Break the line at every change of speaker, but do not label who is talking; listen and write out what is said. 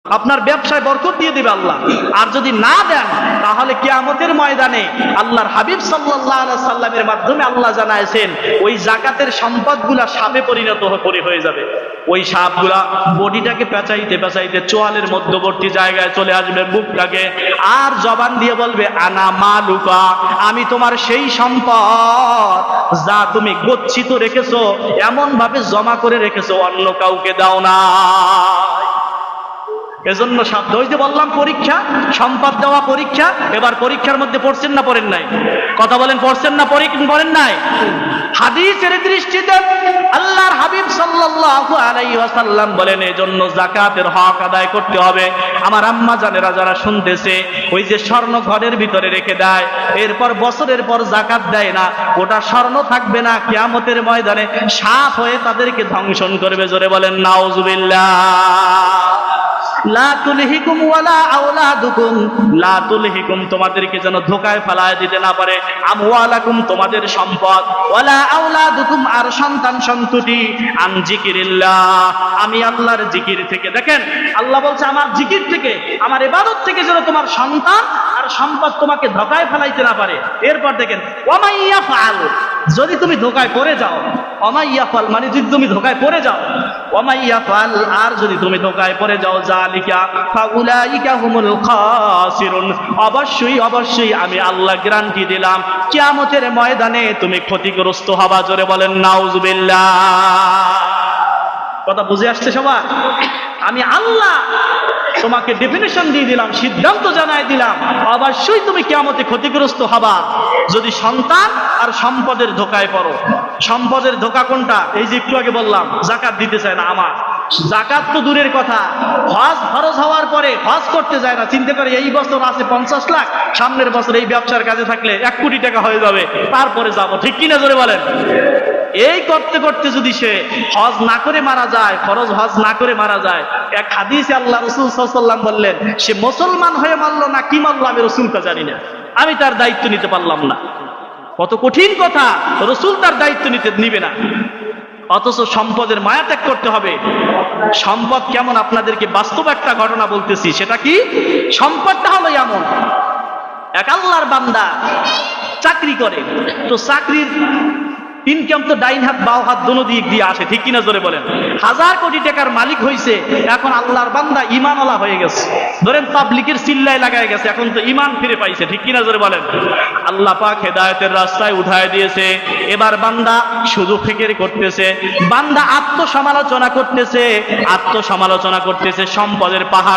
আপনার ব্যবসায় বরকত দিয়ে দিবে আল্লাহ। আর যদি না দেন তাহলে কিয়ামতের ময়দানে আল্লাহর হাবিব সাল্লাল্লাহু আলাইহি সাল্লামের মাধ্যমে আল্লাহ জানাইছেন ওই যাকাতের সম্পদগুলা সাপে পরিণত হয়ে যাবে। ওই সাপগুলা বডিটাকে পেঁচাইতে পেঁচাইতে চোয়ালের মধ্যবর্তী জায়গায় চলে আসবে, বুকটাকে, আর জবান দিয়ে বলবে আনা মালুকা, আমি তোমার সেই সম্পদ যা তুমি গচ্ছিত রেখেছো, এমন ভাবে জমা করে রেখেছো অন্য কাউকে দাও না। এজন্য সাধ্য, ওই যে বললাম পরীক্ষা, সম্পদ দেওয়া পরীক্ষা। এবার পরীক্ষার মধ্যে পড়ছেন না পড়েন নাই? কথা বলেন, পড়ছেন না পড়েন নাই? হাদিসের দৃষ্টিতে আল্লাহর হাবিব সাল্লাল্লাহু আলাইহি ওয়াসাল্লাম বলেন এজন্য যাকাতের হক আদায় করতে হবে। আমার আম্মা জানেরা যারা শুনতেছে, ওই যে স্বর্ণ ঘরের ভিতরে রেখে দেয়, এরপর বছরের পর যাকাত দেয় না, ওটা স্বর্ণ থাকবে না, কিয়ামতের ময়দানে সাপ হয়ে তাদেরকে ধ্বংসন করবে। জোরে বলেন নাউজুবিল্লাহ। লা তুলহিকুম ওয়ালা আওলাদুকুম, লা তুলহিকুম, তোমাদেরকে যেন ধোঁকায় ফেলায় দিতে না পারে, আমওয়ালাকুম, তোমাদের সম্পদ, ওয়ালা আওলাদুকুম, আর সন্তান সন্ততি, আন যিকিরিল্লাহ, আমি আল্লাহর জিকির থেকে। দেখেন আল্লাহ বলছে আমার জিকির থেকে, আমার ইবাদত থেকে যেন তোমার সন্তান আর সম্পদ তোমাকে ধোঁকায় ফেলাইতে না পারে। এরপর দেখেন ওয়ামাইয়া ফাআল, যদি তুমি ধোঁকায় পড়ে যাও, ওয়ামাইয়া ফাল মানে যদি তুমি ধোঁকায় পড়ে যাও, ওয়ামাইয়া ফাল, আর যদি তুমি ধোঁকায় পড়ে যাও, জালিকা ফাউলাইকা হুমুল খাসিরুন, অবশ্যই আমি আল্লাহ গ্যারান্টি দিলাম কিয়ামতের ময়দানে তুমি ক্ষতিগ্রস্ত হবা। জোরে বলেন নাউজুবিল্লাহ। কথা বুঝে আসছে সবার? আমি আল্লাহ তোমাকে ডেফিনেশন দিয়ে দিলাম, সিদ্ধান্ত জানাই দিলাম, অবশ্যই তুমি কিয়ামতে ক্ষতিগ্রস্ত হবা যদি সন্তান আর সম্পদের ধোঁকায় পড়ো। সম্পদের ধোঁকা কোনটা? এই যে একটু আগে বললাম, যাকাত দিতে চায় না আমার, যাকাত তো দূরের কথা, হজ ফরজ হওয়ার পরে হজ করতে যায় না, চিন্তা করে এই বছর আছে 50 লাখ, সামনের বছর এই ব্যবসার কাজে থাকলে 1 কোটি টাকা হয়ে যাবে, তারপরে যাব, ঠিক কিনা জোরে বলেন? এই করতে করতে যদি সে হজ না করে মারা যায়, ফরজ হজ না করে মারা যায়, এক হাদিসে আল্লাহ রাসূল সাল্লাল্লাহু আলাইহি ওয়াসাল্লাম বললেন সে মুসলমান হয়ে মারলো না কি মারলো আমি রাসূলটা জানি না, আমি তার দায়িত্ব নিতে পারলাম না। কত কঠিন কথা, রাসূল তার দায়িত্ব নিবে না, অথচ সম্পদের মায়া ত্যাগ করতে হবে। সম্পদ কেমন আপনাদেরকে বাস্তব একটা ঘটনা বলতেছি। সেটা কি? সম্পদটা হলো এমন, এক আল্লাহর বান্দা চাকরি করে, তো চাকরির ইনকাম তো ডাইন হাত বাও হাত দোনো দিক দিয়ে আসে, ঠিক কিনা জোরে বলেন? 1000 কোটি টাকার মালিক হয়েছে, এখন আল্লাহর বান্দা ঈমানওয়ালা হয়ে গেছে, ধরেন তাবলীগের চিল্লায় লাগায় গেছে, এখন তো ঈমান ফিরে পাইছে, ঠিক কিনা জোরে বলেন? আল্লাহ পাক হেদায়েতের রাস্তায় উঠায় দিয়েছে। এবার বান্দা শুধু ফিকির করতেছে, বান্দা আত্মসমালোচনা করতেছে, সম্পদের পাহাড়